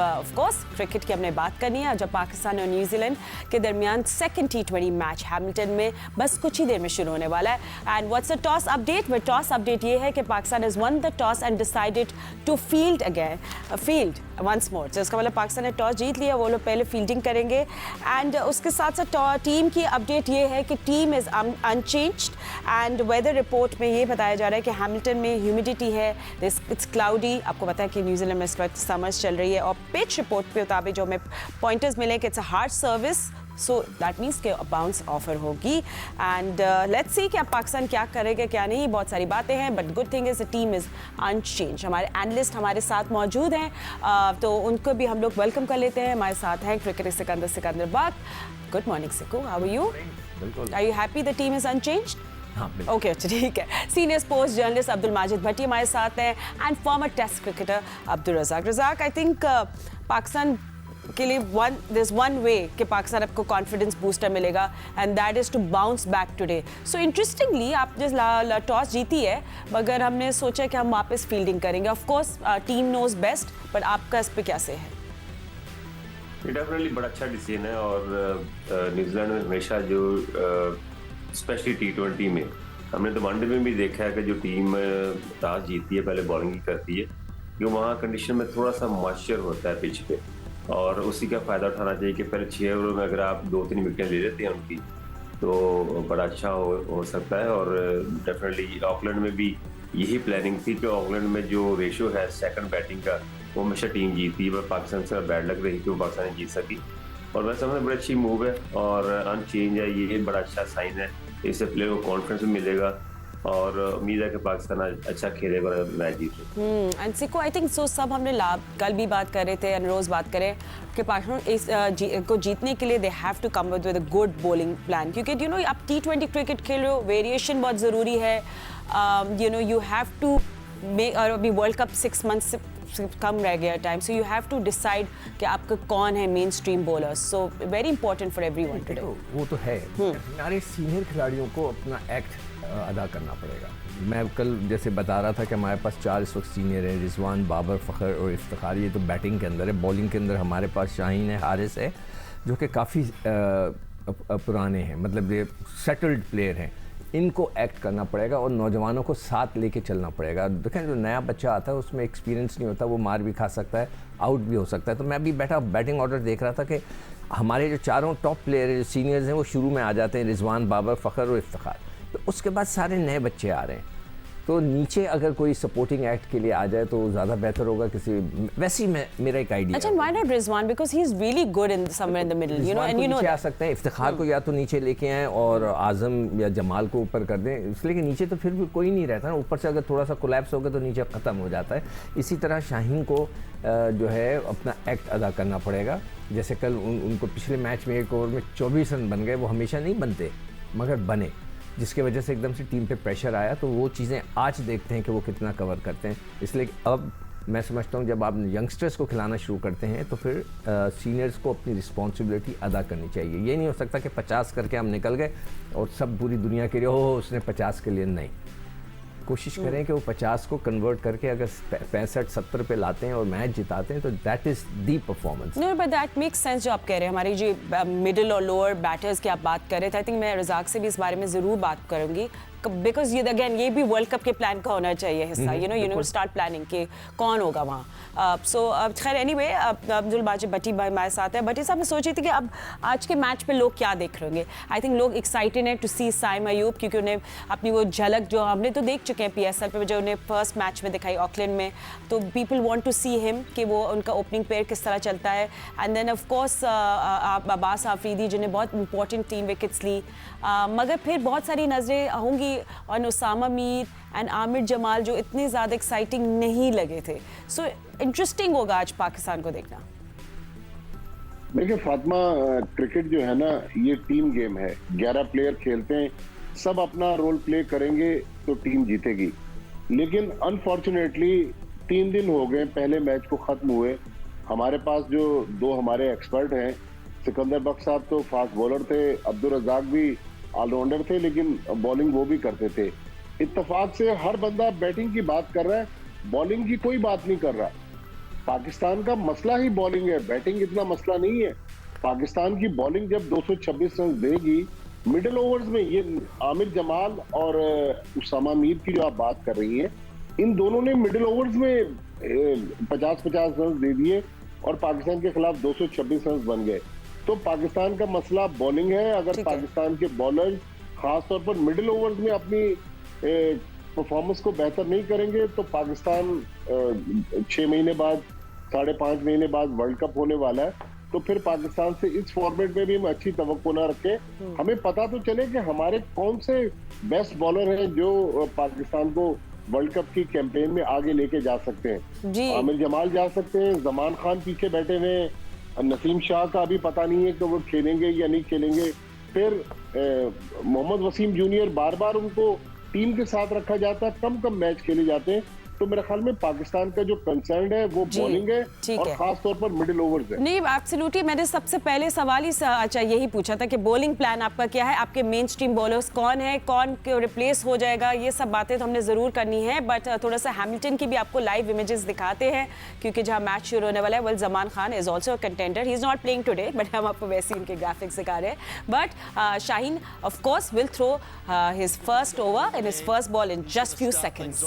Of course cricket की हमने बात करनी है। जब पाकिस्तान और न्यूजीलैंड के दरमियान सेकंड T20 मैच हैमिल्टन में बस कुछ ही देर में शुरू होने वाला है। And what's the toss update? वह टॉस अपडेट ये है कि Pakistan has won the toss and decided to field once more. तो इसका मतलब पाकिस्तान ने टॉस जीत लिया, वो लोग पहले फील्डिंग करेंगे। एंड उसके साथ साथ टीम की अपडेट ये है कि team is unchanged and weather report में ये बताया जा रहा है कि हैमिल्टन में ह्यूमिडिटी है, इट्स क्लाउडी। आपको पता है कि न्यूजीलैंड में इस वक्त समर्स चल रही है और पिच रिपोर्ट पे मुताबिक जो हमें पॉइंटर्स मिले कि it's a hard service, so that means के बाउंस ऑफर होगी। एंड लेट्स सी कि अब पाकिस्तान क्या करेगा क्या नहीं। बहुत सारी बातें हैं but good thing is the team is unchange. हमारे एनालिस्ट हमारे साथ मौजूद हैं, तो उनको भी हम लोग वेलकम कर लेते हैं। हमारे साथ हैं cricketer Sikandar Butt. Good morning Siku, how are you? Are you happy the team is unchanged? Okay, ठीक है। Senior sports journalist Abdul Majid Bhatti हमारे साथ हैं and former test cricketer Abdul Razzaq. I think Pakistan के लिए there's one way कि पाकिस्तान आपको कॉन्फिडेंस बूस्टर मिलेगा and that is to bounce back today. So interestingly आप जिस टॉस जीती है मगर हमने सोचा कि हम वापस फील्डिंग करेंगे। Of course team knows best, but आपका इस पे कैसे है? ये डेफिनेटली बड़ा अच्छा डिसीजन है और न्यूजीलैंड में हमेशा जो स्पेशली T20 में हमने तो वनडे में भी देखा है कि जो टीम टॉस जीतती है पहले बॉलिंग ही करती है, क्योंकि वहाँ कंडीशन में थोड़ा सा मॉइस्चर होता है पिच पे और उसी का फ़ायदा उठाना चाहिए कि पहले 6 ओवर में अगर आप 2-3 विकेट ले लेते हैं उनकी तो बड़ा अच्छा हो सकता है। और डेफिनेटली ऑकलैंड में भी यही प्लानिंग थी कि ऑकलैंड में जो रेशो है सेकंड बैटिंग का वो हमेशा टीम जीतती है, पर पाकिस्तान से बैड लग रही थी वो पाकिस्तान जीत सकी और वैसे हमें बड़ी अच्छी मूव है और अनचेंज है, ये बड़ा अच्छा साइन है। इससे प्लेयर को कॉन्फिडेंस भी मिलेगा और उम्मीद है कि पाकिस्तान अच्छा खेलेगा और मैच जीते। एंड सिको आई थिंक सो सब हमने कल भी बात कर रहे थे, रोज़ बात करें कि पाकिस्तान को जीतने के लिए they have to come with a good bowling plan, क्योंकि यू नो आप T20 क्रिकेट खेल रहे हो, वेरिएशन बहुत ज़रूरी है। You know you have to make, और अभी वर्ल्ड कप 6 मंथ्स से कम रह गया time, so you have to decide कि आपका कौन है mainstream bowler. So very important for everyone today. वो तो है, हमारे सीनियर खिलाड़ियों को अपना एक्ट अदा करना पड़ेगा। मैं कल जैसे बता रहा था कि हमारे पास 4 इस वक्त सीनियर हैं, रिजवान, बाबर, फ़खर और इफ्तिखार। ये तो बैटिंग के अंदर है। बॉलिंग के अंदर हमारे पास शाहीन है, हारिस है, जो कि काफ़ी पुराने हैं, मतलब ये सेटल्ड प्लेयर हैं। इनको एक्ट करना पड़ेगा और नौजवानों को साथ लेके चलना पड़ेगा। देखें जो नया बच्चा आता है उसमें एक्सपीरियंस नहीं होता, वो मार भी खा सकता है, आउट भी हो सकता है। तो मैं अभी बैठा बैटिंग ऑर्डर देख रहा था कि हमारे जो 4 टॉप प्लेयर जो सीनियर्स हैं वो शुरू में आ जाते हैं, रिजवान, बाबर, फ़खर और इफ्तिखार। तो उसके बाद सारे नए बच्चे आ रहे हैं, तो नीचे अगर कोई सपोर्टिंग एक्ट के लिए आ जाए तो ज़्यादा बेहतर होगा। वैसे ही मेरा एक आइडिया। अच्छा, why not Rizwan, because he is really good in somewhere in the middle, you know, and you know आ सकते हैं। इफ्तिखार को या तो नीचे लेके आएँ और आज़म या जमाल को ऊपर कर दें, इसलिए कि नीचे तो फिर भी कोई नहीं रहता ना। ऊपर से अगर थोड़ा सा कोलैप्स होगा तो नीचे ख़त्म हो जाता है। इसी तरह शाहीन को जो है अपना एक्ट अदा करना पड़ेगा। जैसे कल उनको पिछले मैच में 1 ओवर में 24 रन बन गए, वो हमेशा नहीं बनते मगर बने, जिसके वजह से एकदम से टीम पे प्रेशर आया। तो वो चीज़ें आज देखते हैं कि वो कितना कवर करते हैं। इसलिए अब मैं समझता हूँ जब आप यंगस्टर्स को खिलाना शुरू करते हैं तो फिर सीनियर्स को अपनी रिस्पॉन्सिबिलिटी अदा करनी चाहिए। ये नहीं हो सकता कि 50 करके हम निकल गए और सब पूरी दुनिया के लिए ओह उसने 50 के लिए, नहीं। कोशिश करें कि वो 50 को कन्वर्ट करके अगर 65-70 पे लाते हैं और मैच जिताते हैं तो that is the performance. No but that makes sense जो आप कह रहे हैं। हमारी जो मिडिल और लोअर बैटर्स की आप बात कर रहे थे, आई थिंक मैं रज़ाक से भी इस बारे में ज़रूर बात करूंगी, बिकॉज ये अगेन ये भी वर्ल्ड कप के प्लान का होना चाहिए हिस्सा। यू नो स्टार्ट प्लानिंग कि कौन होगा वहाँ। सो खैर एनीवे, अब्दुल माजिद भट्टी भाई हमारे साथ है। भट्टी साहब, मैं सोच रही थी कि अब आज के मैच पे लोग क्या देख रहे होंगे। आई थिंक लोग एक्साइटेड हैं टू सी साइम अयूब, क्योंकि उन्हें अपनी वो झलक जो हमने तो देख चुके हैं PSL पे, जो उन्हें फर्स्ट मैच में दिखाई ऑकलैंड में, तो people want to see him कि वो उनका ओपनिंग पेयर किस तरह चलता है। And then of course Abbas Afridi जिन्हें बहुत इंपॉर्टेंट 3 विकेट्स ली, मगर फिर बहुत सारी नज़रें होंगी और उसामा मीर एंड आमिर जमाल जो इतने ज़्यादा एक्साइटिंग नहीं लगे थे। सो इंटरेस्टिंग होगा आज पाकिस्तान को देखना। देखिए फातिमा, क्रिकेट जो है ना ये टीम गेम है। 11 प्लेयर खेलते हैं, सब अपना रोल प्ले करेंगे तो टीम जीतेगी। लेकिन अनफॉर्चुनेटली 3 दिन हो गए पहले मैच को ख़त्म हुए। हमारे पास जो 2 हमारे एक्सपर्ट हैं, सिकंदर बख्श साहब तो फास्ट बॉलर थे, अब्दुल रज़ाक भी ऑलराउंडर थे, लेकिन बॉलिंग वो भी करते थे। इत्तेफाक से हर बंदा बैटिंग की बात कर रहा है, बॉलिंग की कोई बात नहीं कर रहा। पाकिस्तान का मसला ही बॉलिंग है, बैटिंग इतना मसला नहीं है। पाकिस्तान की बॉलिंग जब 226 रन देगी मिडिल ओवर्स में, ये आमिर जमाल और उसामा मीर की जो आप बात कर रही हैं, इन दोनों ने मिडिल ओवर्स में 50-50 रन दे दिए और पाकिस्तान के खिलाफ 226 रन बन गए। तो पाकिस्तान का मसला बॉलिंग है। अगर पाकिस्तान के बॉलर खासतौर पर मिडिल ओवर्स में अपनी परफॉर्मेंस को बेहतर नहीं करेंगे तो पाकिस्तान 6 महीने बाद, 5.5 महीने बाद वर्ल्ड कप होने वाला है। तो फिर पाकिस्तान से इस फॉर्मेट में भी हम अच्छी तवक्को ना रखें। हमें पता तो चले कि हमारे कौन से बेस्ट बॉलर हैं जो पाकिस्तान को वर्ल्ड कप की कैंपेन में आगे लेके जा सकते हैं। आमिर जमाल जा सकते हैं, जमान खान पीछे बैठे हुए हैं, नसीम शाह का अभी पता नहीं है कि वो खेलेंगे या नहीं खेलेंगे। फिर मोहम्मद वसीम जूनियर, बार बार उनको टीम के साथ रखा जाता है, कम कम मैच खेले जाते हैं। तो मेरे ख्याल में पाकिस्तान का जो कंसर्न है वो बॉलिंग है और खास तौर पर मिडिल ओवर्स है। नहीं, एब्सोल्युटली। मैंने सबसे पहले सवाल ही अच्छा यही पूछा था कि बॉलिंग प्लान आपका क्या है, आपके मेन स्ट्रीम बॉलर्स कौन है, कौन रिप्लेस हो जाएगा, ये सब बातें तो हमने ज़रूर करनी है। बट थोड़ा सा हैमिल्टन की भी आपको लाइव इमेजेस दिखाते हैं क्योंकि जहाँ मैच शुरू होने वाला है। Well, Zaman Khan is also a contender, he is not playing today, but हम आपको वैसे इनके ग्राफिक्स दिखा रहे हैं। But Shaheen of course will throw his first over in his first ball in just few seconds.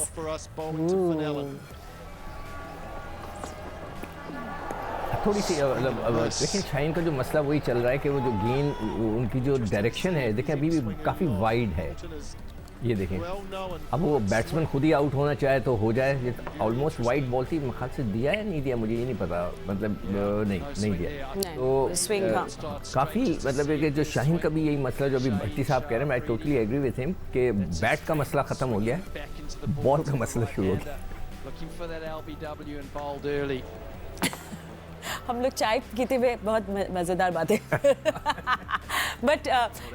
थोड़ी सी लेकिन शाहीन का जो मसला वही चल रहा है कि वो जो गेंद, उनकी जो डायरेक्शन है देखें अभी भी काफ़ी वाइड है। ये देखें, अब वो बैट्समैन खुद ही आउट होना चाहे तो हो जाए। ये ऑलमोस्ट वाइड बॉल थी, ख्याल से दिया है नहीं दिया मुझे ये नहीं पता, मतलब नहीं दिया। तो काफ़ी मतलब है कि जो शाहीन का भी यही मसला जो अभी भट्टी साहब कह रहे हैं, मैं टोटली एग्री विथ हिम कि बैट का मसला ख़त्म हो गया है, बॉल का मसला शुरू हो गया। हम लोग चाय पीते हुए बहुत मज़ेदार बातें बट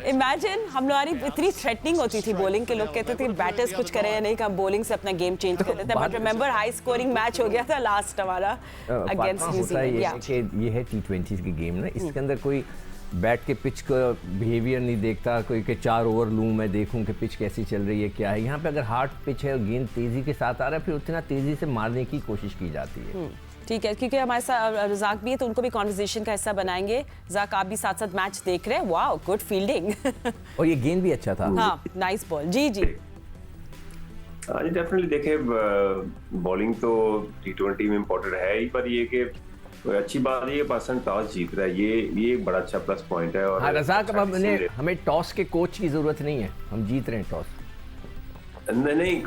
इमेजिन हम लोगों की इतनी थ्रेटनिंग होती थी बॉलिंग के, लोग कहते थे बैटर्स कुछ करें या नहीं, हम बॉलिंग से अपना गेम चेंज कर देते। But remember high scoring match हो गया था लास्ट हमारा अगेंस्ट न्यूजीलैंड। ये है T20 की गेम ना, इसके अंदर कोई बैट के पिच का बिहेवियर नहीं देखता, कोई के 4 ओवर लूँ मैं देखूं कि पिच कैसी चल रही है क्या है। यहाँ पे अगर हार्ड पिच है और गेंद तेज़ी के साथ आ रहा है फिर उतना तेज़ी से मारने की कोशिश की जाती है। ठीक है, क्योंकि हमारे साथ रज़ाक भी है तो उनको भी कॉन्वर्सेशन का हिस्सा बनाएंगे। रज़ाक, आप भी साथ साथ मैच देख रहे हैं, वाओ गुड फील्डिंग और ये गेंद भी अच्छा था। हाँ, नाइस बॉल। जी डेफिनेटली देखें, बॉलिंग तो T20 में इम्पोर्टेंट है ही, पर ये कि अच्छी बात है कि पाकिस्तान टॉस जीत रहा है, ये एक बड़ा अच्छा प्लस पॉइंट है। और हाँ रज़ाक, अब हमें टॉस के कोच की जरूरत नहीं है, हम जीत रहे हैं टॉस। नहीं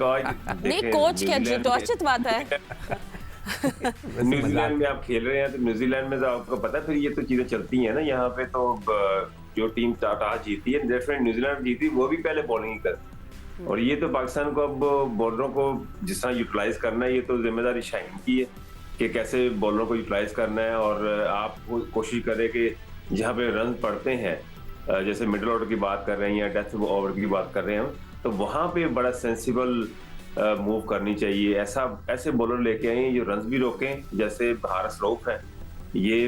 कोच क्या टॉस जितवाता है न्यूजीलैंड में आप खेल रहे हैं तो न्यूजीलैंड में तो आपको पता है फिर ये तो चीजें चलती हैं ना। यहाँ पे तो जो टीम टॉस जीती है, डेफिनेटली न्यूजीलैंड जीती, वो भी पहले बॉलिंग ही करती। और ये तो पाकिस्तान को अब बॉलरों को जिस तरह यूटिलाइज करना है, ये तो जिम्मेदारी शाहीन की है कि कैसे बॉलरों को यूटिलाइज करना है। और आप कोशिश करें कि जहाँ पे रन पड़ते हैं, जैसे मिडिल ऑर्डर की बात कर रहे हैं या डेथ ओवर की बात कर रहे हैं, तो वहाँ पे बड़ा सेंसिबल मूव करनी चाहिए। ऐसे बॉलर लेके आए जो रन्स भी रोकें, जैसे हारिस रऊफ है, ये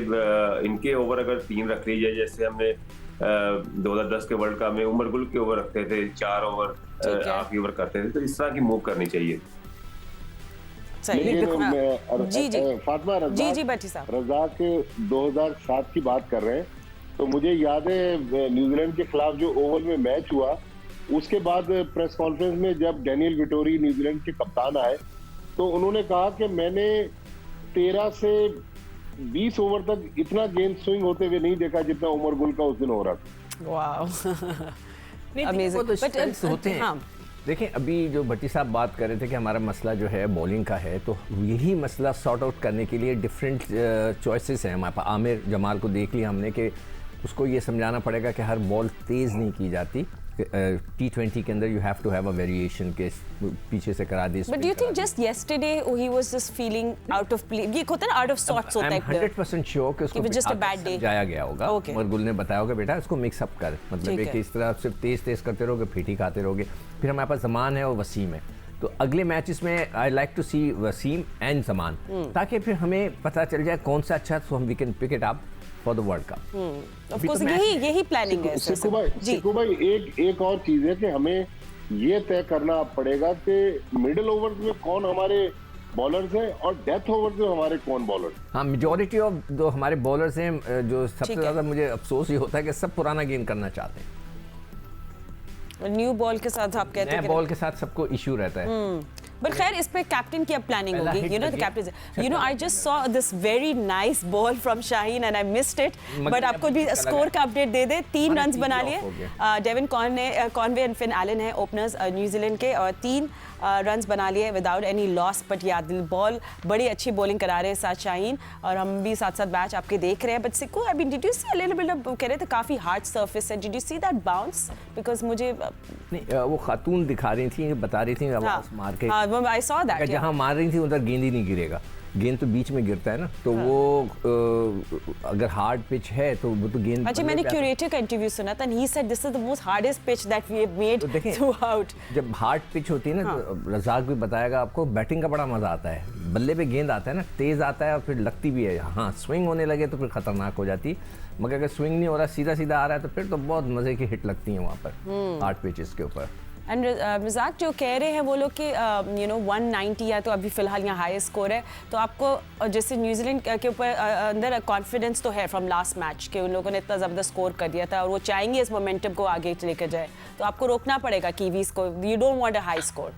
इनके ओवर अगर 3 रख ली जाए, जैसे हमने 2010 के वर्ल्ड कप में उमर गुल के ओवर रखते थे, 4 ओवर 8 ओवर करते थे, तो इस तरह की मूव करनी चाहिए। फातिमा, रज़ाक 2007 की बात कर रहे हैं तो मुझे याद है न्यूजीलैंड के खिलाफ जो ओवल में मैच हुआ, उसके बाद प्रेस कॉन्फ्रेंस में जब डैनियल विटोरी न्यूजीलैंड के कप्तान आए तो उन्होंने कहा कि मैंने 13 से 20 ओवर तक इतना गेंद स्विंग होते हुए नहीं देखा जितना उमर गुल का उस दिन हो रहा था। Wow, amazing. तो स्ट्रेंथ्स होते हैं। हाँ। देखें, अभी जो भट्टी साहब बात कर रहे थे कि हमारा मसला जो है बॉलिंग का है, तो यही मसला सॉर्ट आउट करने के लिए डिफरेंट चॉइसेस हैं हमारे पास। आमिर जमाल को देख लिया हमने कि उसको ये समझाना पड़ेगा कि हर बॉल तेज़ नहीं की जाती। T20 के अंदर you have to have a variation के पीछे से करा दी। But do you think just yesterday he was just feeling out of play? ये होता है ना, आउट ऑफ सॉर्ट्स होता है। 100% श्योर कि उसको जस्ट अ बैड डे जाया गया होगा और गुल ने बताया होगा बेटा इसको मिक्स अप कर, मतलब एक इस तरह सिर्फ तेज करते रहोगे फिर ही खाते रहोगे। फिर हमारे पास जमान है और वसीम है, तो अगले मैचेस में I like to see Wasim and Zaman, ताकि फिर हमें पता चल जाए कौन सा अच्छा, सो हम we can pick it up for the world cup. Of course यही प्लानिंग है। सिकू भाई एक और चीज है कि हमें ये तय करना पड़ेगा कि मिडिल ओवर्स में कौन हमारे बॉलर्स हैं और डेथ ओवर जो हमारे कौन बॉलर। हाँ, मेजॉरिटी ऑफ जो हमारे बॉलर्स हैं, जो सबसे ठीक है। ज़्यादा मुझे अफसोस ये होता है कि सब पुराना गेंद करना चाहते हैं। न्यू बॉल के साथ आप कहते नए हैं बॉल के साथ सबको इशू रहता है। बट खैर इस पे कैप्टन की अब प्लानिंग पहला होगी, hit यू नो द लगे। Captain, you know I just saw this very nice ball from Shaheen and I missed it, मगर बट आपको भी अच्छा स्कोर का अपडेट दे दे। 3 हमारे रन्स तीन बना ही लिए off हो Devon Conway and Finn Allen है ओपनर्स न्यूजीलैंड के, और 3 रन्स बना लिए विदाउट एनी लॉस। बट या दिल बॉल बड़ी अच्छी बॉलिंग करा रहे हैं साथ शाहीन, और हम भी साथ साथ मैच आपके देख रहे हैं। But Sikku, I mean did you see a little bit of, कह रहे थे काफी हार्ड सरफेस है, did you see that bounce? Because मुझे नहीं, वो खातून दिखा रही थी, बता रही थी आवाज मार के, आई सॉ दैट, जहाँ मार रही थी उधर गेंद ही नहीं गिरेगा, गेंद तो बीच में गिरता है ना, तो वो अगर हार्ड पिच है तो वो तो गेंद। अच्छा, मैंने क्यूरेटर का इंटरव्यू सुना था, he said this is the most hardest pitch that we have made throughout. जब हार्ड पिच होती है ना, तो रज़ाक भी बताएगा आपको, बैटिंग का बड़ा मजा आता है। बल्ले पे गेंद आता है ना, तेज आता है और फिर लगती भी है। हाँ, स्विंग होने लगे तो फिर खतरनाक हो जाती, मगर अगर स्विंग नहीं हो रहा, सीधा सीधा आ रहा है, तो फिर तो बहुत मजे की हिट लगती है वहाँ पर हार्ड पिचेस के ऊपर। एंड रज़ाक जो कह रहे हैं वो लोग कि यू नो 190 या तो अभी फिलहाल यहाँ हाई स्कोर है, तो आपको जैसे न्यूजीलैंड के ऊपर अंदर कॉन्फिडेंस तो है फ्रॉम लास्ट मैच कि उन लोगों ने इतना ज़बरदस्त स्कोर कर दिया था, और वो चाहेंगे इस मोमेंटम को आगे लेकर जाए, तो आपको रोकना पड़ेगा कीवीज को। You don't want a high score.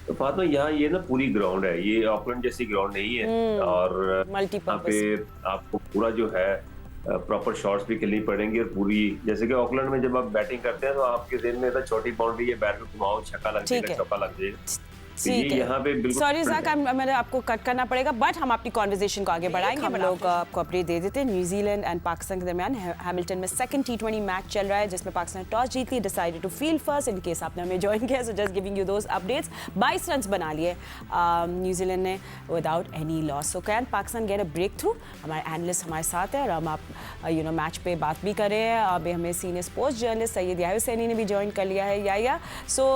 तो फातिमा, यहाँ ये ना पूरी ग्राउंड है, ये ऑकलैंड जैसी ग्राउंड नहीं है, और यहाँ मल्टीपर्पस पे आपको पूरा जो है प्रॉपर शॉट्स भी खेलनी पड़ेंगी, और पूरी जैसे कि ऑकलैंड में जब आप बैटिंग करते हैं तो आपके दिन में तो छोटी बाउंड्री है, बैट को घुमाओ, छक्का लग जाएगा, चौका लग जाएगा। ठीक यहाँ पे है, बिल्कुल सॉरी ज़ाक, मैंने आपको कट करना पड़ेगा, बट हम अपनी कॉन्वर्जेशन को आगे बढ़ाएंगे। हम लोग आपको अपडेट दे देते हैं। न्यूजीलैंड एंड पाकिस्तान के दरमियान हैमिल्टन में सेकंड T20 मैच चल रहा है, जिसमें पाकिस्तान टॉस जीत ली, decided to field first. In case आपने हमें ज्वाइन किया, so just giving you those updates. 22 runs बना लिए न्यूजीलैंड ने without any loss. So can Pakistan get a breakthrough? हमारे एनालिस्ट हमारे साथ है, और हम आप यू नो मैच पे बात भी कर रहे हैं। अभी हमें senior sports journalist Syed Yahya Hussaini ने भी ज्वाइन कर लिया है। याहिया, सो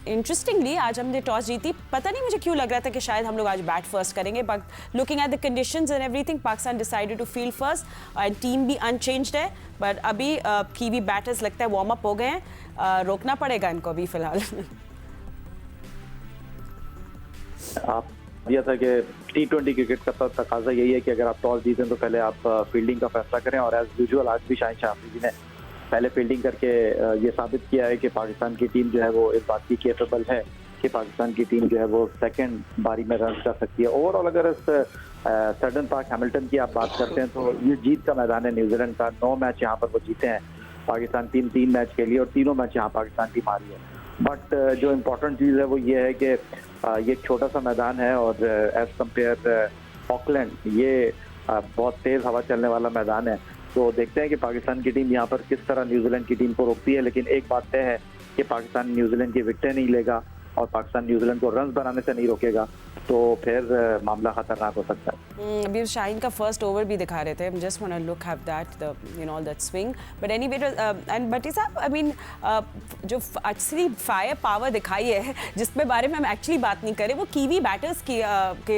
इंटरेस्टिंगली आज हमने टॉस जीती, पता नहीं मुझे क्यों लग रहा था कि शायद हम लोग आज बैट फर्स्ट करेंगे, but looking at the conditions and everything, Pakistan decided to field first, and team भी अनचेंज्ड है। बट अभी कीवी बैटर्स लगता है वार्म अप हो गए हैं, रोकना पड़ेगा इनको अभी फिलहाल। आप दिया था कि T20 क्रिकेट का तकाजा यही है कि अगर आप टॉस जीतें तो पहले आप फील्डिंग का फैसला करें, और एज यूजुअल आज भी शाहिन शाह अफरीदी ने पहले फील्डिंग करके ये साबित किया है कि पाकिस्तान की टीम जो है वो इस बात की केपेबल है कि पाकिस्तान की टीम जो है वो सेकंड बारी में रन कर सकती है। ओवरऑल अगर इस सडन पार्क हैमिल्टन की आप बात करते हैं तो ये जीत का मैदान है न्यूजीलैंड का। 9 मैच यहाँ पर वो जीते हैं, पाकिस्तान टीम 3 मैच खेली और तीनों मैच यहाँ पाकिस्तान टीम हारी है। बट जो इम्पोर्टेंट चीज़ है वो ये है कि ये एक छोटा सा मैदान है, और एज कम्पेयर ऑकलैंड ये बहुत तेज़ हवा चलने वाला मैदान है। तो देखते हैं कि पाकिस्तान की टीम यहाँ पर किस तरह न्यूजीलैंड की टीम को रोकती है। लेकिन एक बात तय है कि पाकिस्तान न्यूजीलैंड की विकेटें नहीं लेगा, और पाकिस्तान न्यूजीलैंड को रन बनाने से नहीं रोकेगा, तो फिर मामला खतरनाक हो सकता है। अभी शाहीन का फर्स्ट ओवर भी दिखा रहे थे, just want to look have that the you know that swing, but anyway and but इस आई मीन जो एक्चुअली फायर पावर दिखाई है, जिसके बारे में हम एक्चुअली बात नहीं करें, वो कीवी बैटर्स की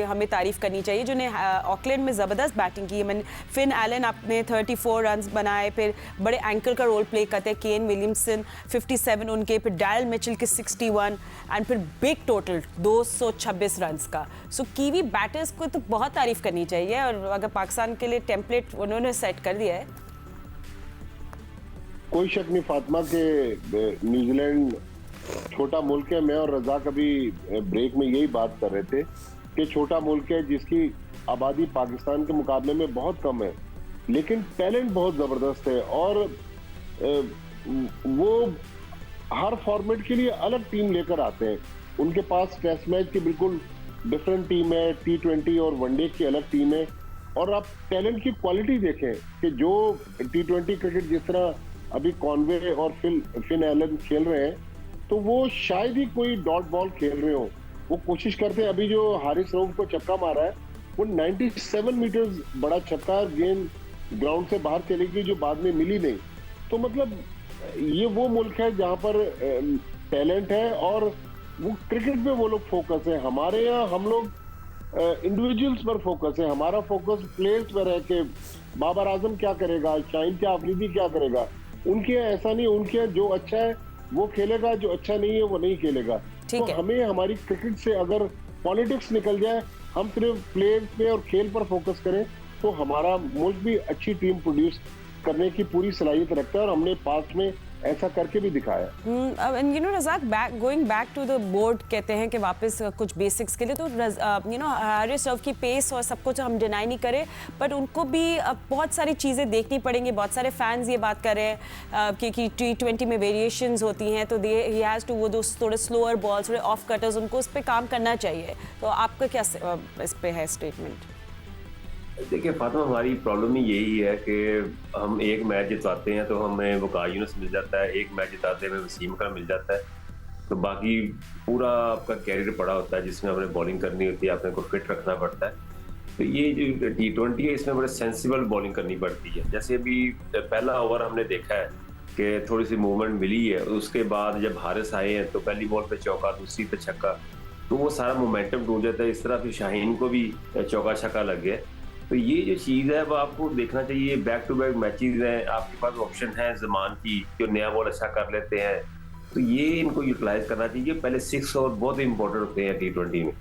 हमें तारीफ करनी चाहिए, जिन्हें ऑकलैंड में ज़बरदस्त बैटिंग की। मैंने फिन एलन अपने 34 रन बनाए, फिर बड़े एंकर का रोल प्ले करते हैं, केन विलियमसन 57 उनके, फिर डायल मिचेल के 61, एंड फिर बिग टोटल 226 रन का। सो कीवी बैटर्स को तो बहुत तारीफ करनी चाहिए, और अगर पाकिस्तान के लिए टेम्पलेट उन्होंने सेट कर दिया है। कोई शक नहीं फातिमा के न्यूजीलैंड छोटा मुल्क है। मैं और रज़ाक अभी ब्रेक में यही बात कर रहे थे कि छोटा मुल्क है जिसकी आबादी पाकिस्तान के मुकाबले में बहुत कम है, लेकिन टैलेंट बहुत ज़बरदस्त है, और वो हर फॉर्मेट के लिए अलग टीम लेकर आते हैं। उनके पास टेस्ट मैच की बिल्कुल डिफरेंट टीम है, T20 और वनडे की अलग टीम है, और आप टैलेंट की क्वालिटी देखें कि जो T20 क्रिकेट जिस तरह अभी कॉनवे और फिन एलन खेल रहे हैं, तो वो शायद ही कोई डॉट बॉल खेल रहे हो। वो कोशिश करते हैं, अभी जो हारिस रऊफ को छक्का मारा है वो 97 मीटर बड़ा छक्का, गेंद ग्राउंड से बाहर चली गई जो बाद में मिली नहीं। तो मतलब ये वो मुल्क है जहाँ पर टैलेंट है, और वो क्रिकेट पे वो लोग फोकस है। हमारे यहाँ हम लोग इंडिविजुअल्स पर फोकस है, हमारा फोकस प्लेयर्स पर है कि बाबर आजम क्या करेगा, शाहीन शाह अफरीदी क्या करेगा। उनके यहाँ ऐसा नहीं, उनके यहाँ जो अच्छा है वो खेलेगा, जो अच्छा नहीं है वो नहीं खेलेगा। तो हमें हमारी क्रिकेट से अगर पॉलिटिक्स निकल जाए, हम सिर्फ प्लेयर पे और खेल पर फोकस करें, तो हमारा मुल्क भी अच्छी टीम प्रोड्यूस करने की पूरी सलाहियत रखता है और हमने पास्ट में ऐसा करके भी दिखाया। And you know Razzaq, going back to the board कहते हैं कि वापस कुछ बेसिक्स के लिए, तो यू नो हारिस रऊफ की पेस और सब कुछ हम डिनाई नहीं करें, बट उनको भी बहुत सारी चीज़ें देखनी पड़ेंगी। बहुत सारे फैंस ये बात कर रहे हैं कि T20 में वेरिएशंस होती हैं, तो ही हैज़ टू वो थोड़े स्लोअर बॉल्स, थोड़े ऑफ कटर्स, उनको उस पर काम करना चाहिए। तो आपका क्या इस पे है स्टेटमेंट? देखिए फातिमा, हमारी प्रॉब्लम ही यही है कि हम एक मैच जिताते हैं तो हमें वकार यूनुस मिल जाता है, एक मैच जिताते हैं वसीम अकरम मिल जाता है, तो बाकी पूरा आपका कैरियर पड़ा होता है जिसमें आपने बॉलिंग करनी होती है, आपने को फिट रखना पड़ता है। तो ये जो T20 है इसमें बड़े सेंसिबल बॉलिंग करनी पड़ती है। जैसे अभी पहला ओवर हमने देखा है कि थोड़ी सी मूवमेंट मिली है, उसके बाद जब हारिस आए हैं तो पहली बॉल पे चौका, दूसरी पे छक्का, तो वो सारा मोमेंटम टूट जाता है। इस तरह फिर शाहीन को भी चौका छक्का लग गया। तो ये जो चीज़ है वो आपको देखना चाहिए। बैक टू बैक मैचेस हैं, आपके पास ऑप्शन है ज़मान की जो नया बॉल अच्छा कर लेते हैं, तो ये इनको यूटिलाइज करना चाहिए। पहले 6 ओवर बहुत इंपॉर्टेंट होते हैं T20 में।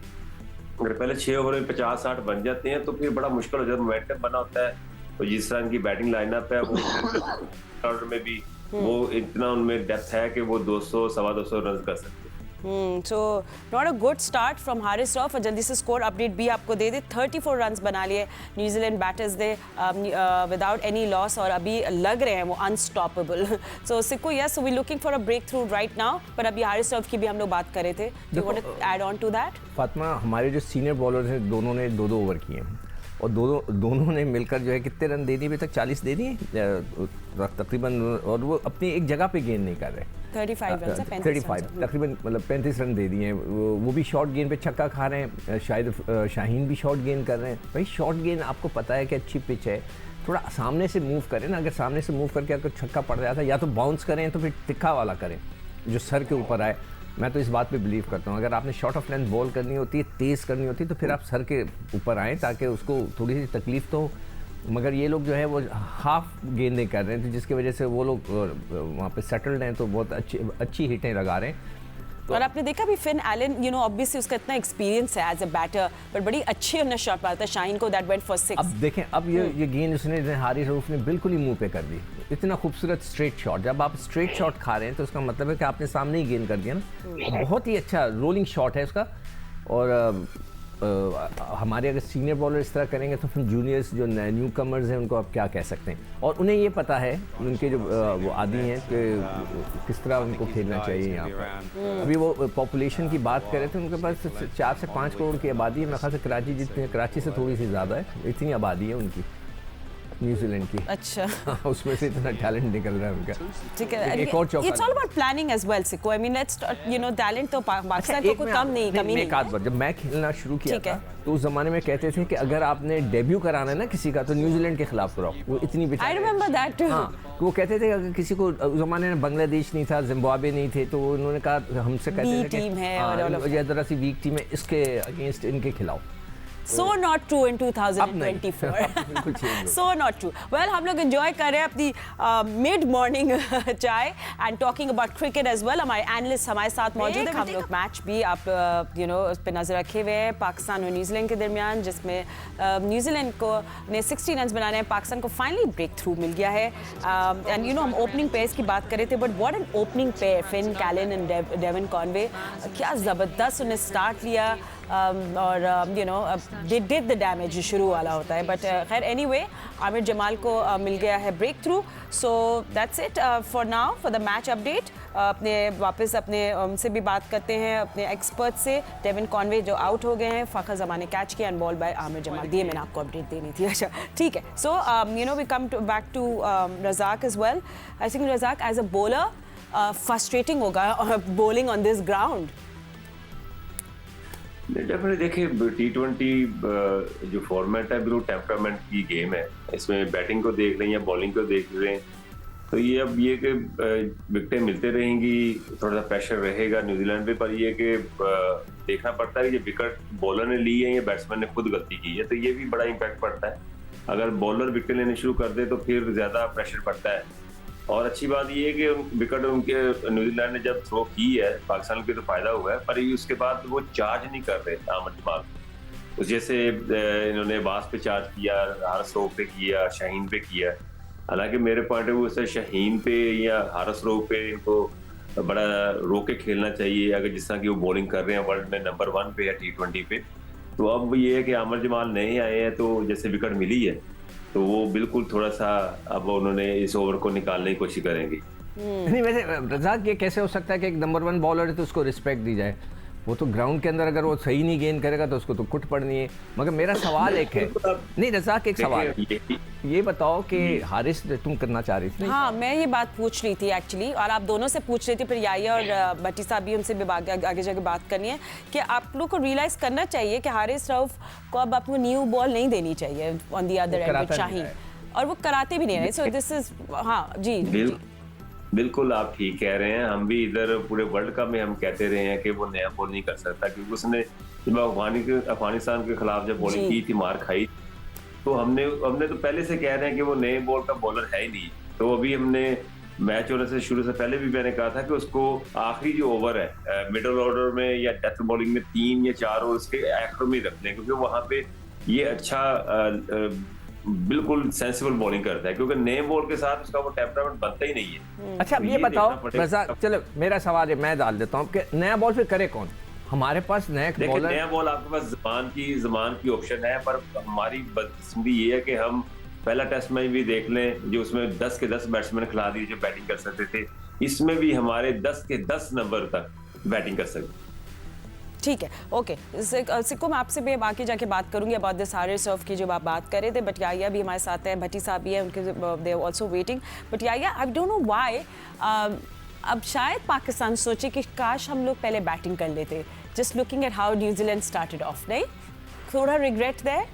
अगर पहले 6 ओवर में 50-60 बन जाते हैं तो फिर बड़ा मुश्किल हो जाता है, मोमेंटम बना होता है। तो जिस तरह इनकी बैटिंग लाइनअप है वो ऑर्डर में भी वो इतना उनमें डेप्थ है कि वो 200-225 रन कर सकते हैं। So not a good start from Haris Rauf. और जल्दी से स्कोर अपडेट भी आपको दे दे। 34 रन्स बना लिए न्यूजीलैंड बैटर्स ने विदाउट एनी लॉस, और अभी लग रहे हैं वो unstoppable. So Sikko, yes, we looking for a breakthrough right now, पर अभी हारिस रऊफ की भी हम लोग बात कर रहे थे। Do you want to add on to that? Fatima, हमारे जो सीनियर बॉलर्स हैं दोनों ने 2-2 ओवर किए हैं और दोनों ने मिलकर जो है कितने रन दे दिए अभी तक? 40 दे दिए तकरीबन, और वो अपनी एक जगह पे गेंद नहीं कर रहे। 35 रन से 35 तकरीबन, मतलब 35 रन दे दिए हैं। वो भी शॉर्ट गेंद पे छक्का खा रहे हैं। शायद शाहीन भी शॉर्ट गेंद कर रहे हैं। भाई शॉर्ट गेंद आपको पता है कि अच्छी पिच है, थोड़ा सामने से मूव करें ना। अगर सामने से मूव करके अगर छक्का पड़ जाता है, या तो बाउंस करें तो फिर तिक्का वाला करें जो सर के ऊपर आए। मैं तो इस बात पे बिलीव करता हूँ, अगर आपने शॉर्ट ऑफ लेंथ बॉल करनी होती है, तेज़ करनी होती है, तो फिर आप सर के ऊपर आएँ ताकि उसको थोड़ी सी तकलीफ तो हो। मगर ये लोग जो है वो हाफ गेंदें कर रहे हैं, तो जिसकी वजह से वो लोग वहाँ पे सेटल्ड हैं, तो बहुत अच्छी हिटें लगा रहे हैं। और आपने देखा भी Finn Allen, you know obviously उसका इतना एक्सपीरियंस है एज अ बैटर, पर बड़ी अच्छी उन्होंने शॉट मारा था शाहीन को, दैट वेंट फॉर 6। अब देखें, अब ये गेंद उसने हारिस रऊफ ने बिल्कुल ही मुंह पे कर दी। इतना खूबसूरत स्ट्रेट शॉट, जब आप स्ट्रेट शॉट खा रहे हैं तो उसका मतलब है कि आपने सामने ही गेंद कर दिया ना। बहुत ही अच्छा रोलिंग शॉट है उसका। और हमारे अगर सीनियर बॉलर इस तरह करेंगे तो फिर जूनियर्स जो न्यू कमर्स हैं उनको आप क्या कह सकते हैं। और उन्हें ये पता है, उनके जो वो आदी हैं कि किस तरह उनको खेलना चाहिए यहाँ पर। अभी वो पॉपुलेशन की बात कर रहे थे, उनके पास 4 से 5 करोड़ की आबादी है। मेरे ख्याल से कराची जितनी, कराची से थोड़ी सी ज़्यादा है, इतनी आबादी है उनकी न्यूजीलैंड की। अच्छा उसमें से इतना टैलेंट निकल रहा है उनका। ठीक है, एक और चौका, it's all about planning as well Sikko. I mean let's you know talent तो पाकिस्तान को कोई कम नहीं, कमी नहीं है। जब मैं खेलना शुरू किया था तो उस जमाने में कहते थे कि अगर आपने डेब्यू कराना है ना किसी का, तो न्यूजीलैंड के खिलाफ कराओ। वो इतनी भी, आई रिमेंबर दैट टू। हाँ, वो कहते थे अगर किसी को, उस जमाने में बांग्लादेश नहीं था, जिम्बाब्वे नहीं थे, तो उन्होंने कहा, हमसे कहते थे कि जरा सी वीक टीम है, इसके अगेंस्ट इनके खिलाओ। So not true in 2024. So not true. Well, हम लोग enjoy कर रहे हैं अपनी mid morning चाय and talking about cricket as well. हमारे analysts हमारे साथ मौजूद हैं। हम लोग मैच भी आप you know उस पे नजर रखे हुए हैं पाकिस्तान और न्यूजीलैंड के दरमियान, जिसमें न्यूजीलैंड को ने 60 रन बनाने हैं, पाकिस्तान को फाइनली ब्रेक थ्रू मिल गया है। एंड यू नो हम ओपनिंग पेयर्स की बात कर रहे थे, but what an opening pair, Finn Allen and Devon Conway, क्या ज़बरदस्त उन्हें स्टार्ट लिया। और you know they did the damage, शुरू वाला होता है। बट खैर एनीवे आमिर जमाल को मिल गया है breakthrough. So that's it for now for the match update. अपने वापस अपने उनसे भी बात करते हैं, अपने एक्सपर्ट से। डेवन कॉनवे जो आउट हो गए हैं, फ़खर ज़मान ने कैच किया and ball by Aamir Jamal दिए। मैंने आपको अपडेट देनी थी। अच्छा ठीक है। So you know we come back to Razzaq as well. I think Razzaq as a bowler frustrating होगा bowling on this ground. Definitely देखिए, T20 जो फॉर्मेट है बिल्कुल टेम्परामेंट की गेम है। इसमें बैटिंग को देख रहे हैं या बॉलिंग को देख रहे हैं, तो ये अब ये कि विकेटें मिलते रहेंगी, थोड़ा सा प्रेशर रहेगा न्यूजीलैंड पे। पर ये कि देखना पड़ता है कि ये विकेट बॉलर ने ली है या बैट्समैन ने खुद गलती की है, तो ये भी बड़ा इम्पैक्ट पड़ता है। अगर बॉलर विकेट लेने शुरू कर दे तो फिर ज़्यादा प्रेशर पड़ता है। और अच्छी बात ये है कि विकेट उनके न्यूजीलैंड ने जब थ्रो की है पाकिस्तान के तो फायदा हुआ है, पर उसके बाद वो चार्ज नहीं कर रहे आमिर जमाल। उस जैसे इन्होंने बास पे चार्ज किया, हारिस रऊफ पे किया, शाहीन पे किया। हालांकि मेरे पॉइंट ऑफ व्यू से शाहीन पे या हारिस रऊफ पे इनको बड़ा रोक के खेलना चाहिए। अगर जिस तरह की वो बॉलिंग कर रहे हैं, वर्ल्ड में नंबर 1 पे है T20 पे, तो अब ये है कि आमिर जमाल नए आए हैं, तो जैसे विकेट मिली है तो वो बिल्कुल थोड़ा सा अब उन्होंने इस ओवर को निकालने की कोशिश करेंगे। नहीं, वैसे रज़ाक ये कैसे हो सकता है कि एक नंबर 1 बॉलर है तो उसको रिस्पेक्ट दी जाए? वो तो ग्राउंड के अंदर अगर वो सही नहीं गेंद करेगा तो उसको तो कुट पड़नी है। मगर मेरा सवाल एक है, नहीं रज़ाक एक सवाल ये बताओ कि हारिस तुम करना चाह रही थी? हाँ, मैं ये बात पूछ रही थी एक्चुअली, और आप दोनों से पूछ रही थी, फिर याया और भट्टी साहब भी उनसे भी आगे जाके बात करनी है कि आप लोग को रियलाइज करना चाहिए कि हारिस रऊफ को अब आपको न्यू बॉल नहीं देनी चाहिए on the other and with Shaheen, और वो कराते भी नहीं रहे। सो दिस इज, हाँ जी बिल्कुल आप ठीक कह रहे हैं। हम भी इधर पूरे वर्ल्ड कप में हम कहते रहे हैं कि वो नया बॉल नहीं कर सकता, क्योंकि उसने जब अफगानिस्तान के खिलाफ जब बॉलिंग की थी, मार खाई, तो हमने तो पहले से कह रहे हैं कि वो नए बॉल का बॉलर है ही नहीं। तो अभी हमने मैच होने से शुरू से पहले भी मैंने कहा था कि उसको आखिरी जो ओवर है मिडिल ऑर्डर में या डेथ बॉलिंग में 3 या 4 ओवर उसके आखिर में रखने, क्योंकि वहां पे ये अच्छा बिल्कुल सेंसिबल बॉलिंग करता है, क्योंकि नए बॉल के साथ उसका वो टेम्परामेंट बनता ही नहीं है। अच्छा, अब ये बताओ रज़ाक, चलो मेरा सवाल है, मैं डाल देता हूँ कि नया बॉल फिर करे कौन? हमारे पास नया बॉलर, नया बॉल आपके पास जमान की ऑप्शन है, पर हमारी बदकिस्मती ये है कि हम पहला टेस्ट मैच भी देख लें जो उसमें 10 के 10 बैट्समैन खिला दिए जो बैटिंग कर सकते थे, इसमें भी हमारे 10 के 10 नंबर तक बैटिंग कर सकते। ठीक है, ओके। सिक्को मैं आपसे भी आके जाके बात करूंगी अबाउट दिस हारिस रऊफ की जो आप बात कर रहे थे, बट याया भी हमारे साथ है, भट्टी साहब भी है, उनके they are also waiting. But yeah, I don't know why अब शायद पाकिस्तान सोचे कि काश हम लोग पहले बैटिंग कर लेते, just looking at how New Zealand started off. नहीं, थोड़ा रिग्रेट देयर?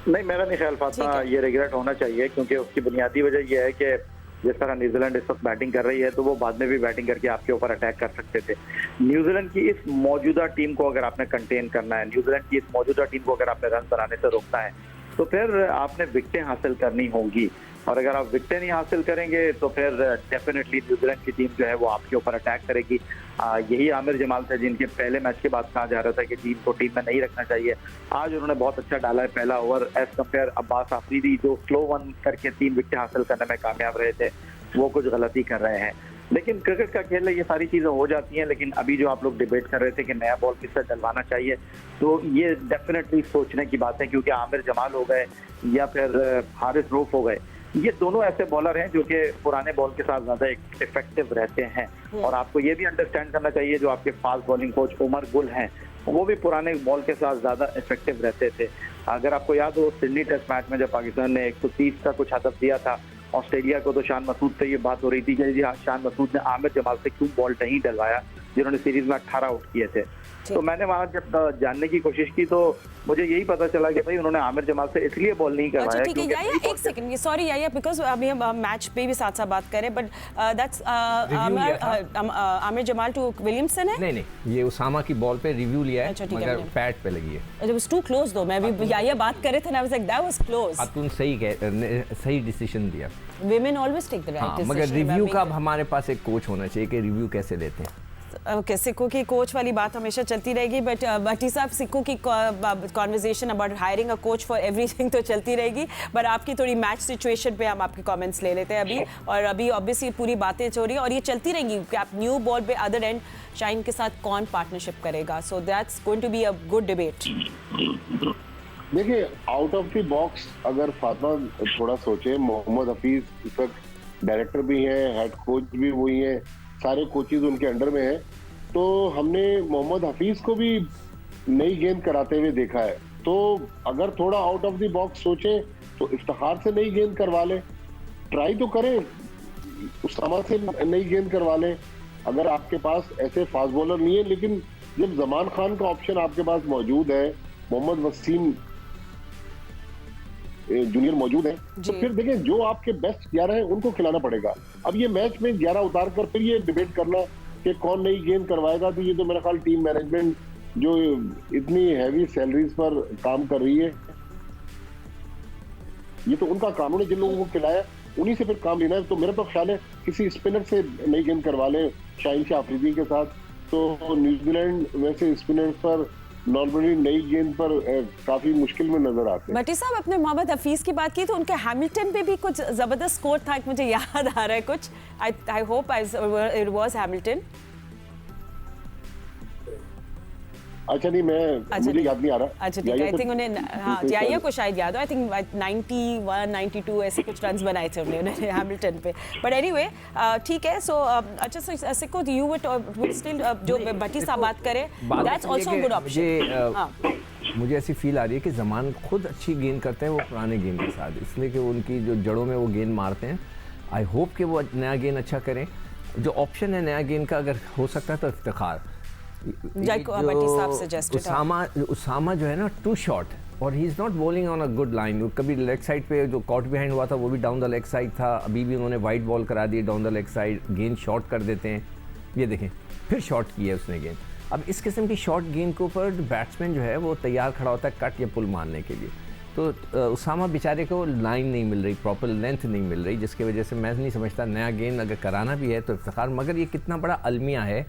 नहीं, मेरा नहीं ख्याल फातिमा ये रिग्रेट होना चाहिए, क्योंकि उसकी बुनियादी वजह यह है कि जिस तरह न्यूजीलैंड इस वक्त बैटिंग कर रही है तो वो बाद में भी बैटिंग करके आपके ऊपर अटैक कर सकते थे। न्यूजीलैंड की इस मौजूदा टीम को अगर आपने कंटेन करना है, न्यूजीलैंड की इस मौजूदा टीम को अगर आपने रन बनाने से रोकना है, तो फिर आपने विकेटें हासिल करनी होंगी, और अगर आप विकेटें नहीं हासिल करेंगे तो फिर डेफिनेटली न्यूजीलैंड की टीम जो है वो आपके ऊपर अटैक करेगी। यही आमिर जमाल थे जिनके पहले मैच के बाद कहा जा रहा था कि टीम को टीम में नहीं रखना चाहिए। आज उन्होंने बहुत अच्छा डाला है पहला over as compare Abbas Afridi, जो स्लो 1 करके 3 विकेटें हासिल करने में कामयाब रहे थे, वो कुछ गलती कर रहे हैं। लेकिन क्रिकेट का खेल है, ये सारी चीजें हो जाती हैं। लेकिन अभी जो आप लोग डिबेट कर रहे थे कि नया बॉल किससे डलवाना चाहिए, तो ये डेफिनेटली सोचने की बात है, क्योंकि आमिर जमाल हो गए या फिर हारिस रऊफ हो गए, ये दोनों ऐसे बॉलर हैं जो कि पुराने बॉल के साथ ज्यादा इफेक्टिव रहते हैं। और आपको ये भी अंडरस्टैंड करना चाहिए, जो आपके fast bowling coach Umar Gul हैं, वो भी पुराने बॉल के साथ ज्यादा इफेक्टिव रहते थे। अगर आपको याद हो, सिडनी टेस्ट मैच में जब पाकिस्तान ने 130 का कुछ हदफ दिया था ऑस्ट्रेलिया को, तो शान मसूद से ये बात हो रही थी कि शान मसूद ने आमिर जमाल से क्यों बॉल नहीं डलवाया, जिन्होंने सीरीज में 18 आउट किए थे। तो मैंने वहां जब जानने की कोशिश की तो मुझे यही पता चला कि भाई उन्होंने आमिर जमाल से इसलिए बॉल नहीं करवाया। अच्छा, ठीक है याया, एक सेकंड, सॉरी याया, बिकॉज अभी हम मैच पे भी साथ साथ बात करें, but that's Aamir Jamal to Williamson है। नहीं, ये उसामा की बॉल पे रिव्यू लिया है, अच्छा, मगर पैड पे लगी है। इट वाज टू क्लोज दो। मैं भी याया बात कर रहे थे ना, I was like that was close. अब तुम सही डिसीजन दिया। Women always take the right decision. मगर रिव्यू का हमारे पास एक कोच होना चाहिए कि रिव्यू कैसे लेते हैं। ओके, सिक्को की कोच वाली बात हमेशा चलती रहेगी, बट भट्टी साहब, सिक्को की conversation about hiring a coach for everything तो चलती रहेगी, बट आपकी थोड़ी मैच सिचुएशन पे हम आपके कमेंट्स ले लेते हैं अभी। और अभी ऑब्वियसली पूरी बातें हो रही हैं और ये चलती रहेंगी कि आप न्यू बॉल पे अदर एंड शाहीन के साथ कौन पार्टनरशिप करेगा। So that's going to be a good debate. देखिए, आउट ऑफ द बॉक्स अगर फातिमा थोड़ा सोचे, मोहम्मद हफीज इस वक्त डायरेक्टर भी हैं, हेड कोच भी वही हैं, सारे कोचेज उनके अंडर में हैं, तो हमने मोहम्मद हफीज को भी नई गेंद कराते हुए देखा है। तो अगर थोड़ा आउट ऑफ द बॉक्स सोचे तो इफ्तिखार से नई गेंद करवा ले, ट्राई तो करें, उसामा से नई गेंद करवा लें अगर आपके पास ऐसे फास्ट बॉलर नहीं है। लेकिन जब जमान खान का ऑप्शन आपके पास मौजूद है, मोहम्मद वसीम जूनियर मौजूद है, तो फिर देखें जो आपके बेस्ट 11 हैं उनको खिलाना पड़ेगा। अब ये मैच में 11 उतार कर फिर ये डिबेट करना कि कौन नई गेंद करवाएगा, तो ये तो मेरा ख्याल टीम मैनेजमेंट जो इतनी हैवी सैलरीज पर काम कर रही है, ये तो उनका काम, उन्होंने जिन लोगों को खिलाया उन्हीं से फिर काम लेना है। तो मेरा तो ख्याल है किसी स्पिनर से नई गेंद करवा लें शाहीन शाह अफरीदी के साथ, तो न्यूजीलैंड वैसे स्पिनर पर नॉर्मली नई गेंद पर काफी मुश्किल में नजर आते हैं। भट्टी साहब, अपने मोहम्मद हफीज की बात की तो उनके हैमिल्टन पे भी कुछ जबरदस्त स्कोर था, मुझे याद आ रहा है कुछ। I hope it was Hamilton. अच्छा नहीं, मुझे याद नहीं आ रहा। अच्छा ठीक है, आई थिंक उन्हें हाँ याया को शायद याद हो, आई थिंक 91 92 ऐसे कुछ रन्स बनाए थे उन्होंने हैमिल्टन पे। बट एनीवे ठीक है। सो अच्छा सिको यू वुड स्टिल जो भट्टी साहब बात करें, दैट्स आल्सो गुड ऑप्शन। मुझे ऐसी फील आ रही है कि जमान खुद अच्छी गेंद करते हैं वो पुराने गेंद के साथ, इसलिए कि उनकी जो जड़ों में वो गेंद मारते हैं। आई होप कि वो नया गेंद अच्छा करें। जो ऑप्शन है नया गेंद का अगर हो सकता है तो इफ्तिखार, उसामा जो है ना टू शॉट और ही is not bowling on a good line. कभी लेग साइड पे जो कॉट बिहाइंड हुआ था वो भी डाउन द लेग साइड था, अभी भी उन्होंने वाइड बॉल करा दी डाउन द लेग साइड, गेंद शॉट कर देते हैं। ये देखें फिर शॉट की है उसने गेंद। अब इस किस्म की शॉट गेंद के ऊपर बैट्समैन जो है वो तैयार खड़ा होता है कट या पुल मारने के लिए। तो उसामा बेचारे को लाइन नहीं मिल रही, प्रॉपर लेंथ नहीं मिल रही, जिसकी वजह से मैं नहीं समझता नया गेंद अगर कराना भी है तो इफ्तिखार। मगर ये कितना बड़ा अलमिया है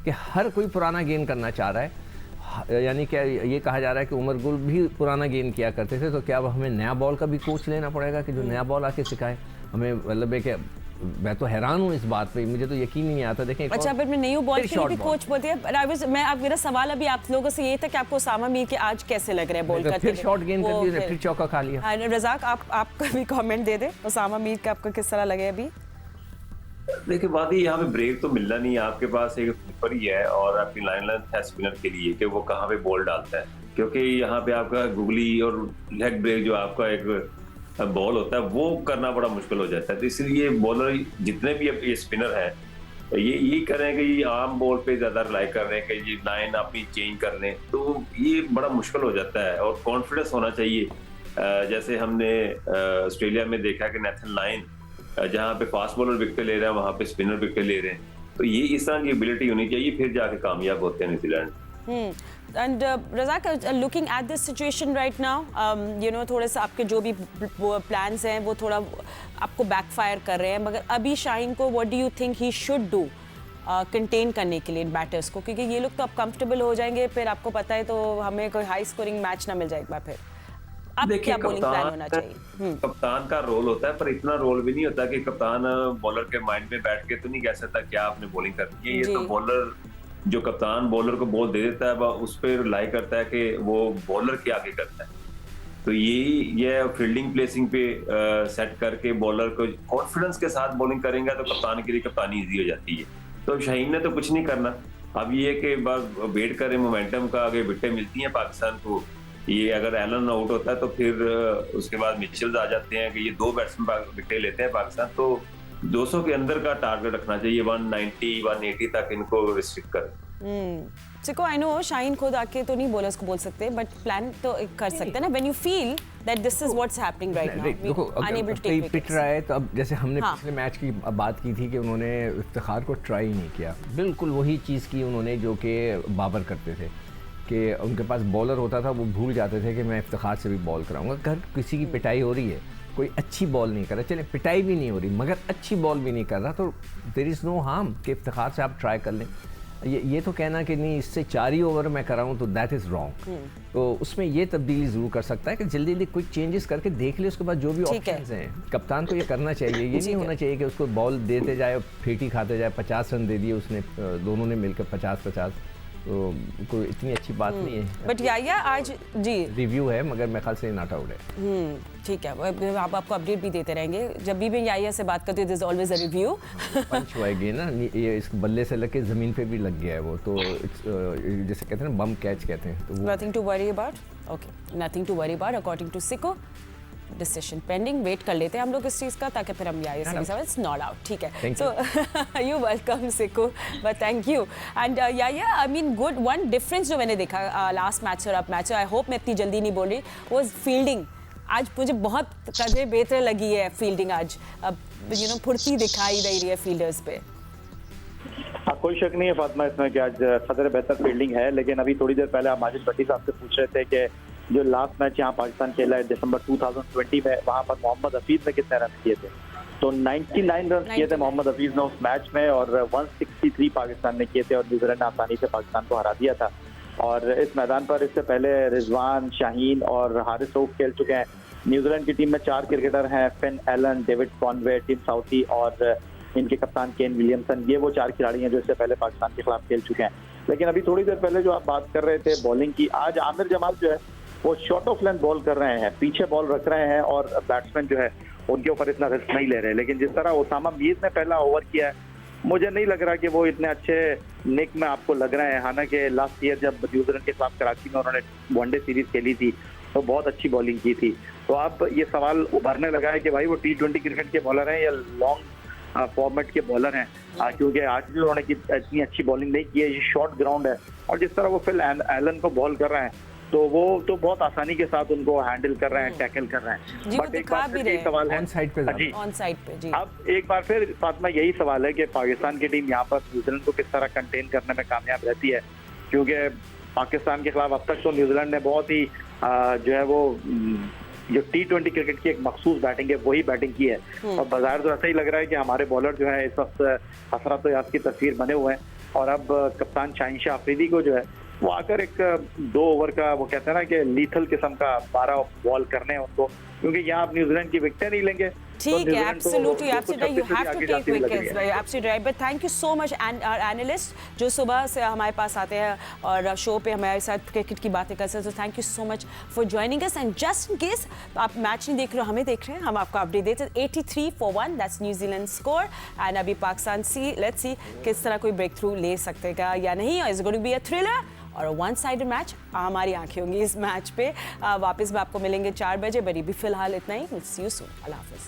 कि हर कोई पुराना गेंद करना चाह रहा है। यानी क्या ये कहा जा रहा है कि उमर गुल भी पुराना गेंद किया करते थे, तो क्या अब हमें नया बॉल का भी कोच लेना पड़ेगा कि जो नया बॉल आके सिखाए हमें? मतलब है कि मैं तो हैरान हूँ इस बात पे, मुझे तो यकीन नहीं आता। देखें अच्छा, बट मैं नई बॉल के लिए भी कोच बोलती है। मैं अब मेरा सवाल अभी आप लोगों से ये था कि आपको उसामा मीर के आज कैसे लग रहा है बॉल करते? फिर शॉट गेंद कर दिया, फिर चौका खा लिया। रज़ाक आपका भी कमेंट दे दे, उसामा मीर का आपको किस तरह लगे अभी? देखिए बात यहाँ पे ब्रेक तो मिलना नहीं है, आपके पास एक फ्लिपर ही है और आपकी लाइन लेंथ है स्पिनर के लिए कि वो कहाँ पे बॉल डालता है, क्योंकि यहाँ पे आपका गुगली और लेग ब्रेक जो आपका एक बॉल होता है वो करना बड़ा मुश्किल हो जाता है। तो इसलिए बॉलर जितने भी ये स्पिनर हैं ये करें कि ये आम बॉल पे ज्यादा रिलाई कर रहे हैं कि ये लाइन अपनी चेंज कर लें, तो ये बड़ा मुश्किल हो जाता है और कॉन्फिडेंस होना चाहिए। जैसे हमने ऑस्ट्रेलिया में देखा कि नेथन लाइन जहाँ पे फास्ट बॉलर विकेट ले रहे हैं वहाँ पे स्पिनर विकेट ले रहे हैं, तो ये इस तरह की एबिलिटी होनी चाहिए, फिर जाके कामयाब होते हैं New Zealand. And Razak, looking at this situation right now, थोड़े से आपके जो भी प्लान्स हैं वो थोड़ा आपको बैकफायर कर रहे हैं, मगर अभी शाहीन को what do you think he should do contain करने के लिए इन बैटर्स को? क्योंकि ये लोग तो अब कंफर्टेबल हो जाएंगे, फिर आपको पता है तो हमें कोई हाई स्कोरिंग मैच ना मिल जाए एक बार फिर। अब क्या बॉलिंग प्लान होना चाहिए? कप्तान का रोल होता है, पर इतना रोल भी नहीं होता कि कप्तान बॉलर के माइंड में बैठ के तो नहीं कह सकता क्या आपने बॉलिंग करनी है। ये तो बॉलर जो कप्तान बॉलर को बॉल दे देता है उस पर रिलाई करता है कि वो बॉलर के आगे करता है। तो ये फील्डिंग प्लेसिंग पे सेट करके बॉलर को कॉन्फिडेंस के साथ बॉलिंग करेंगे तो कप्तान के लिए कप्तानी ईजी हो जाती है। तो शाहीन ने तो कुछ नहीं करना, अब ये कि बस वेट करें मोमेंटम का, आगे विकेटें मिलती हैं पाकिस्तान को। ये अगर एलन आउट होता है तो फिर उसके बाद मिचेल्स आ जाते हैं कि ये 2 बैट्समैन विकेट लेते हैं पाकिस्तान, तो 200 के अंदर का टारगेट रखना चाहिए, 190 180 तक इनको रिस्ट्रिक्ट कर। चिको, आई नो शाहीन खुद आके तो नहीं बॉलर्स को बोल सकते, बट प्लान तो कर सकते हैं ना, when you feel that this is what's happening right now. देखो अगर कहीं पिट रहा है तो अब जैसे हमने पिछले मैच की बात की थी कि उन्होंने इफ्तिखार को ट्राई नहीं किया, बिल्कुल वही चीज़ की उन्होंने जो कि बाबर करते थे कि उनके पास बॉलर होता था वो भूल जाते थे कि मैं इफ्तिखार से भी बॉल कराऊंगा। अगर किसी की पिटाई हो रही है, कोई अच्छी बॉल नहीं कर रहा, चले पिटाई भी नहीं हो रही मगर अच्छी बॉल भी नहीं कर रहा, तो देयर इज़ नो हार्म कि इफ्तिखार से आप ट्राई कर लें। ये तो कहना कि नहीं इससे 4 ही ओवर मैं कराऊं तो दैट इज़ रॉन्ग। तो उसमें ये तब्दीली ज़रूर कर सकता है कि जल्दी जल्दी क्विक चेंजेस करके देख ले, उसके बाद जो भी ऑप्शंस हैं कप्तान को ये करना चाहिए। ये नहीं होना चाहिए कि उसको बॉल देते जाए और फेटी खाते जाए। 50 रन दे दिए उसने, दोनों ने मिलकर 50-50, तो कोई इतनी अच्छी बात नहीं है। बट याया आज जी रिव्यू है मगर मेरे ख्याल से नॉट आउट है। ठीक है, आप आपको अपडेट भी देते रहेंगे जब भी मैं याया से बात करती हूँ। This is always a review. पंच हुएगी ना, ये इस बल्ले से लगे ज़मीन पे भी लग गया है वो, तो जैसे कहते हैं ना बम कैच कहते हैं, तो nothing to worry about. Okay, nothing to worry about according to Sikko. Decision pending, wait कर लेते हैं हम लोग इस चीज़ का ताकि फिर हम याया से इट्स नॉट आउट। ठीक है, so you welcome Siko, but thank you. And yeah, I mean good one difference जो मैंने देखा लास्ट मैच और अब मैच, आई होप मैं इतनी जल्दी नहीं बोल रही, वो फील्डिंग। आज मुझे बहुत कदर बेहतर लगी है फील्डिंग आज, अब फुर्ती दिखाई दे रही है फील्डर्स पे। हाँ, कोई शक नहीं है फातिमा इसमें कि आज कदर बेहतर फील्डिंग है, लेकिन अभी थोड़ी देर पहले आप माजिद भट्टी साहब से पूछ रहे थे कि जो लास्ट मैच यहाँ पाकिस्तान खेला है दिसंबर 2020 में, वहां पर मोहम्मद हफीज ने कितने रन किए थे? तो 99 रन किए थे मोहम्मद हफीज ने उस मैच में, और 163 पाकिस्तान ने किए थे, और न्यूजीलैंड ने आसानी से पाकिस्तान को हरा दिया था। और इस मैदान पर इससे पहले रिजवान, शाहीन और हारिस रऊफ खेल चुके हैं। न्यूजीलैंड की टीम में 4 क्रिकेटर हैं, Finn Allen, David Conway, Tim Southee और इनके कप्तान केन विलियमसन। ये वो 4 खिलाड़ी हैं जो इससे पहले पाकिस्तान के खिलाफ खेल चुके हैं। लेकिन अभी थोड़ी देर पहले जो आप बात कर रहे थे बॉलिंग की, आज आमिर जमाल जो है वो शॉर्ट ऑफ लेंथ बॉल कर रहे हैं, पीछे बॉल रख रहे हैं, और बैट्समैन जो है उनके ऊपर इतना रिस्क नहीं ले रहे। लेकिन जिस तरह ओसामा मीर ने पहला ओवर किया है, मुझे नहीं लग रहा कि वो इतने अच्छे निक में आपको लग रहे हैं। हालांकि लास्ट ईयर जब न्यूजीलैंड के खिलाफ कराची में उन्होंने वनडे सीरीज खेली थी तो बहुत अच्छी बॉलिंग की थी। तो अब ये सवाल उभरने लगा है कि भाई वो T20 क्रिकेट के बॉलर हैं या लॉन्ग फॉर्मेट के बॉलर हैं, क्योंकि आज भी उन्होंने इतनी अच्छी बॉलिंग नहीं की है। ये शॉर्ट ग्राउंड है, और जिस तरह वो फिल एलन को बॉल कर रहे हैं तो वो तो बहुत आसानी के साथ उनको हैंडल कर रहे हैं, टैकल कर रहे हैं। जी, बट एक बार फिर यही सवाल है ऑन साइड पे जी, ऑन साइड पे जी। अब एक बार फिर फातिमा यही सवाल है कि पाकिस्तान की टीम यहाँ पर न्यूजीलैंड को किस तरह कंटेन करने में कामयाब रहती है, क्योंकि पाकिस्तान के खिलाफ अब तक तो न्यूजीलैंड ने बहुत ही जो है वो जो T20 क्रिकेट की एक मखसूस बैटिंग है वही बैटिंग की है। और बाजार तो ऐसा ही लग रहा है कि हमारे बॉलर जो है इस वक्त हसरत याद की तस्वीर बने हुए हैं, और अब कप्तान शाहिनशाह अफरीदी को जो है वो आकर एक 2 ओवर का वो कहते हैं ना कि लीथल किस्म का 12 बॉल करने हैं उनको, क्योंकि यहाँ आप न्यूजीलैंड की विकेटें नहीं लेंगे। ठीक है, absolutely absolutely you have to take wickets, absolutely right. But thank you so much analyst जो सुबह से हमारे पास आते हैं और शो पे हमारे साथ क्रिकेट की बातें करते हैं। तो thank you so much for joining us. And just in case आप मैच नहीं देख रहे हो, हमें देख रहे हैं, हम आपको अपडेट देते हैं। 83 for 1 that's New Zealand score. And अभी पाकिस्तान लेट्स सी किस तरह कोई ब्रेक थ्रू ले सकते का या नहीं। Is going to be a thriller और वन साइडेड मैच। हमारी आंखें होंगी इस मैच पे। वापस में आपको मिलेंगे 4 बजे। बड़ी भी फिलहाल इतना ही। सी यू सून। अल्लाह हाफिज़।